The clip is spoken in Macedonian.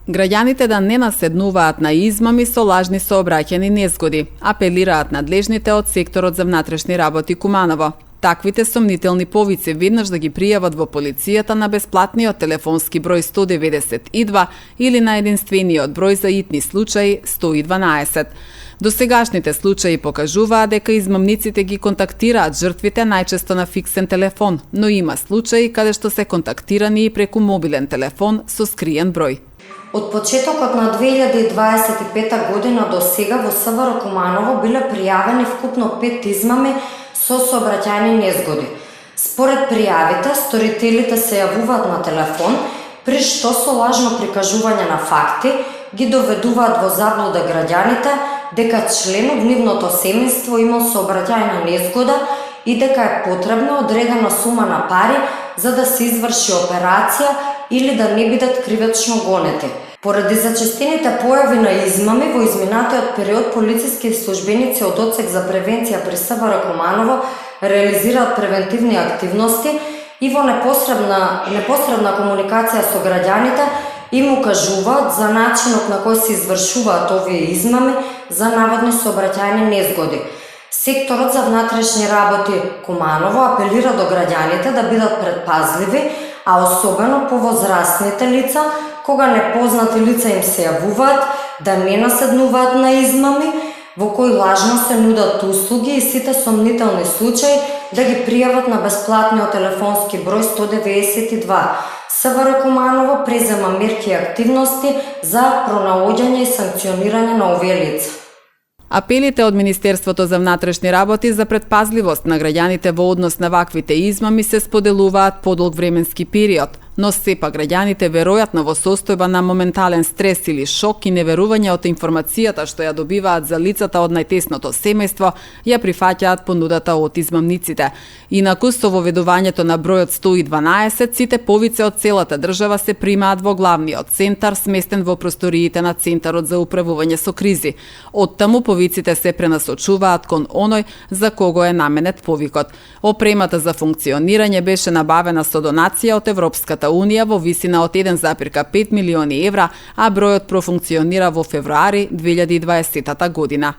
Граѓаните да не наседнуваат на измами со лажни сообраќајни незгоди, апелираат надлежните од секторот за внатрешни работи Куманово. Таквите сомнителни повици веднаш да ги пријават во полицијата на бесплатниот телефонски број 192 или на единствениот број за итни случаи 112. Досегашните случаи покажуваат дека измамниците ги контактираат жртвите најчесто на фиксен телефон, но има случаи каде што се контактирани и преку мобилен телефон со скриен број. Од почетокот на 2025 година до сега во СВР Куманово биле пријавени вкупно 5 измами со сообраќајни незгоди. Според пријавите, сторителите се јавуваат на телефон, при што со лажно прикажување на факти ги доведуваат во заблуда граѓаните дека член од нивното семејство имал сообраќајна незгода и дека е потребна одредена сума на пари за да се изврши операција или да не бидат кривично гонети. Поради зачестените појави на измами во изминатиот период, полициски службеници од Одсек за превенција при СВР Куманово реализираат превентивни активности и во непосредна комуникација со граѓаните им укажуваат за начинот на кој се извршуваат овие измами за наводни сообраќајни незгоди. Секторот за внатрешни работи Куманово апелира до граѓаните да бидат предпазливи, а особено повозрастните лица, кога непознати лица им се јавуваат, да не наседнуваат на измами, во кои лажно се нудат услуги и сите сомнителни случаи да ги пријават на бесплатниот телефонски број 192. СВР Куманово презема мерки и активности за пронаоѓање и санкционирање на овие лица. Апелите од Министерството за внатрешни работи за предпазливост на граѓаните во однос на ваквите измами се споделуваат подолг временски период, но сепак граѓаните веројатно во состојба на моментален стрес или шок и неверување од информацијата што ја добиваат за лицата од најтесното семејство, ја прифаќаат понудата од измамниците. Инаку со воведувањето на бројот 112, сите повици од целата држава се примаат во главниот центар, сместен во просториите на Центарот за управување со кризи. Оттаму повиците се пренасочуваат кон оној за кого е наменет повикот. Опремата за функционирање беше набавена со донација од Европската Унија во висина од 1,5 милиони евра, а бројот профункционира во февруари 2020 година.